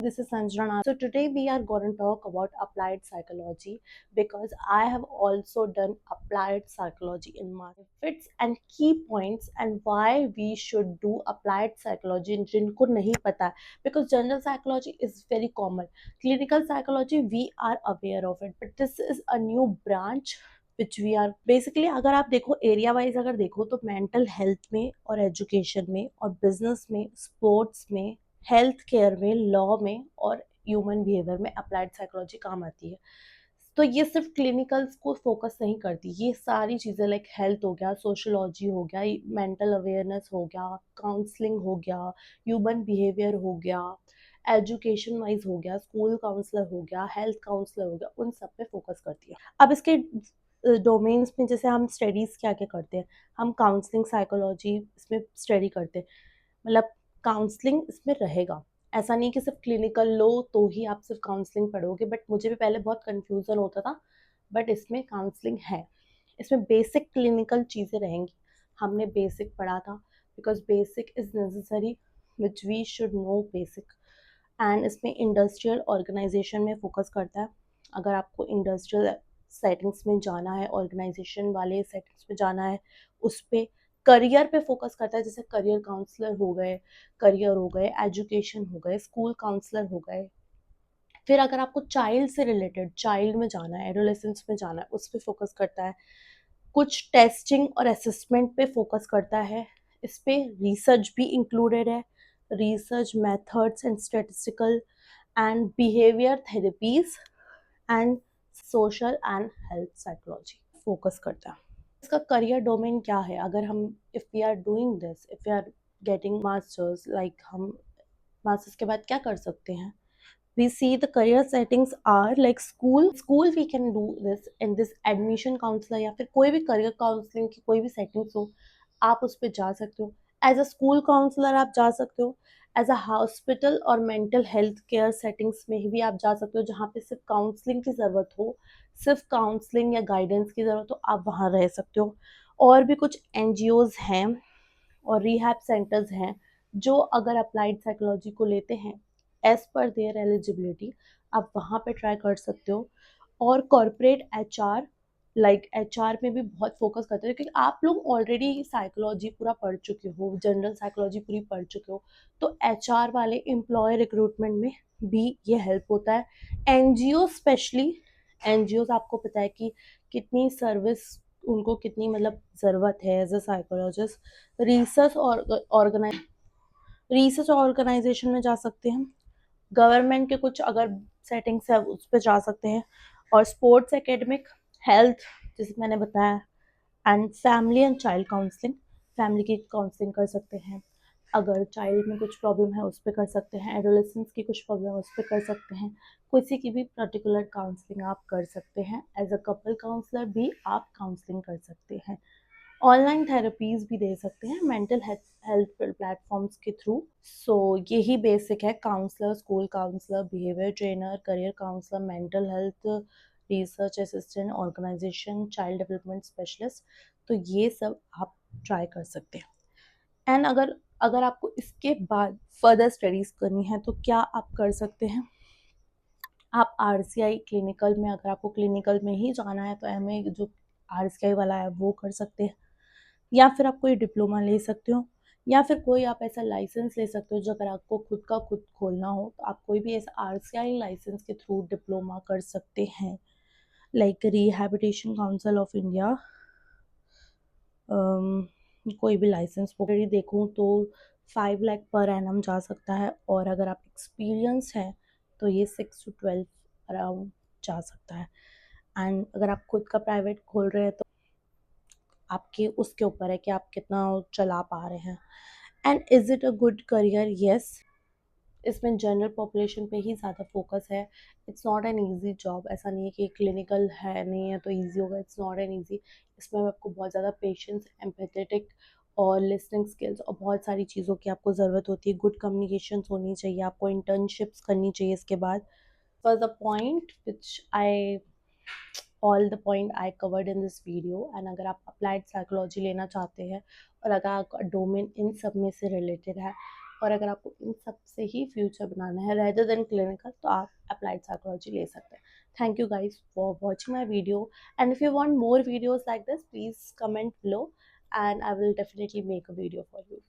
This is Sanjana. So today we are going to talk about applied psychology because I have also done applied psychology in my benefits and key points and why we should do applied psychology जिनको नहीं पता है, because general psychology is very common. Clinical psychology we are aware of it, but this is a new branch which we are basically, अगर आप देखो area wise अगर देखो तो मेंटल हेल्थ में और एजुकेशन में और बिजनेस में, स्पोर्ट्स में, हेल्थ केयर में, लॉ में और ह्यूमन बिहेवियर में अप्लाइड साइकोलॉजी काम आती है. तो ये सिर्फ क्लिनिकल्स को फोकस नहीं करती, ये सारी चीज़ें लाइक हेल्थ हो गया, सोशोलॉजी हो गया, मेंटल अवेयरनेस हो गया, काउंसलिंग हो गया, ह्यूमन बिहेवियर हो गया, एजुकेशन वाइज हो गया, स्कूल काउंसलर हो गया, हेल्थ काउंसलर हो गया, उन सब पे फोकस करती है. अब इसके डोमेन्स में जैसे हम स्टडीज़ क्या क्या करते हैं, हम काउंसलिंग साइकोलॉजी इसमें स्टडी करते हैं. मतलब काउंसलिंग इसमें रहेगा, ऐसा नहीं कि सिर्फ क्लिनिकल लो तो ही आप सिर्फ काउंसलिंग पढ़ोगे, बट मुझे भी पहले बहुत कन्फ्यूज़न होता था, बट इसमें काउंसलिंग है. इसमें बेसिक क्लिनिकल चीज़ें रहेंगी, हमने बेसिक पढ़ा था because basic is necessary which we should know basic. And इसमें इंडस्ट्रियल ऑर्गेनाइजेशन में फोकस करता है. अगर आपको इंडस्ट्रियल सेटिंग्स में जाना है, ऑर्गेनाइजेशन वाले सेटिंग्स में जाना है, उस पर करियर पे फोकस करता है. जैसे करियर काउंसलर हो गए, करियर हो गए, एजुकेशन हो गए, स्कूल काउंसलर हो गए. फिर अगर आपको चाइल्ड से रिलेटेड, चाइल्ड में जाना है, एडोलेसेंस में जाना है, उस पर फोकस करता है. कुछ टेस्टिंग और असेसमेंट पे फोकस करता है. इस पे रिसर्च भी इंक्लूडेड है, research methods and statistical and behaviour therapies and social and health psychology focus करता है. इसका करियर डोमेन क्या है? अगर हम if we are doing this, if we are getting masters, like हम मास्टर्स के बाद क्या कर सकते हैं? We see the career settings are like school we can do this in this admission counselor या फिर कोई भी career counseling की कोई भी settings हो, आप उस पर जा सकते हो. एज अ स्कूल काउंसलर आप जा सकते हो, एज अ हॉस्पिटल और मेंटल हेल्थ केयर सेटिंग्स में भी आप जा सकते हो, जहाँ पे सिर्फ काउंसलिंग की ज़रूरत हो, सिर्फ काउंसलिंग या गाइडेंस की ज़रूरत हो, आप वहाँ रह सकते हो. और भी कुछ एनजीओज हैं और रिहैब सेंटर्स हैं जो अगर अप्लाइड साइकोलॉजी को लेते हैं एज पर देयर एलिजिबिलिटी, आप वहाँ पे ट्राई कर सकते हो. और कॉरपोरेट एचआर, लाइक एचआर में भी बहुत फोकस करते हैं क्योंकि आप लोग ऑलरेडी साइकोलॉजी पूरा पढ़ चुके हो, जनरल साइकोलॉजी पूरी पढ़ चुके हो, तो एचआर वाले एम्प्लॉय रिक्रूटमेंट में भी ये हेल्प होता है. एनजीओ स्पेशली, एनजीओ आपको पता है कि कितनी सर्विस उनको कितनी मतलब ज़रूरत है as a psychologist. Research organise research organisation में जा सकते हैं. गवर्नमेंट के कुछ अगर सेटिंग्स है उस पर जा सकते हैं. और स्पोर्ट्स, एकेडमिक, हेल्थ जैसे मैंने बताया, and family and child counselling, family की काउंसलिंग कर सकते हैं. अगर चाइल्ड में कुछ प्रॉब्लम है उस पर कर सकते हैं, एडोलेसेंस की कुछ प्रॉब्लम है उस पर कर सकते हैं, किसी की भी पर्टिकुलर काउंसलिंग आप कर सकते हैं. एज अ कपल काउंसलर भी आप काउंसलिंग कर सकते हैं. ऑनलाइन थेरेपीज भी दे सकते हैं मेंटल हेल्थ प्लेटफॉर्म्स के थ्रू. सो यही बेसिक है, counsellor, school counsellor, behaviour trainer, career counsellor, mental health, research assistant, organisation, child development specialist. तो ये सब आप ट्राई कर सकते हैं. एंड अगर अगर आपको इसके बाद फर्दर स्टडीज़ करनी है तो क्या आप कर सकते हैं, आप आरसीआई क्लिनिकल में, अगर आपको क्लिनिकल में ही जाना है तो एमए जो आरसीआई वाला है वो कर सकते हैं. या फिर आप कोई डिप्लोमा ले सकते हो, या फिर कोई आप ऐसा लाइसेंस ले सकते हो जो अगर आपको खुद का खुद खोलना हो तो आप कोई भी ऐसा आरसीआई लाइसेंस के थ्रू डिप्लोमा कर सकते हैं. Like rehabilitation council of India, कोई भी लाइसेंस ऑलरेडी देखूँ तो 5 लाख पर एनम जा सकता है. और अगर आप एक्सपीरियंस है तो ये 6 to 12 अराउंड जा सकता है. एंड अगर आप खुद का प्राइवेट खोल रहे हैं तो आपके उसके ऊपर है कि आप कितना चला पा रहे हैं. And is it a good career? Yes. इसमें जनरल पॉपुलेशन पे ही ज़्यादा फोकस है. It's not an easy job. ऐसा नहीं है कि क्लिनिकल है नहीं है तो ईजी होगा. It's not an easy. इसमें आपको बहुत ज़्यादा पेशेंस, एम्पैथेटिक और लिसनिंग स्किल्स और बहुत सारी चीज़ों की आपको ज़रूरत होती है. गुड कम्युनिकेशन होनी चाहिए, आपको इंटर्नशिप्स करनी चाहिए इसके बाद. was the point which I all the point I covered in this video. and अगर आप applied psychology लेना चाहते हैं और अगर आपका डोमेन इन सब में से रिलेटेड है और अगर आपको इन सब से ही फ्यूचर बनाना है रेदर देन क्लिनिकल, तो आप अप्लाइड साइकोलॉजी ले सकते हैं। Thank you guys for watching my video, and if you want more videos like this, please comment below and I will definitely make a video for you.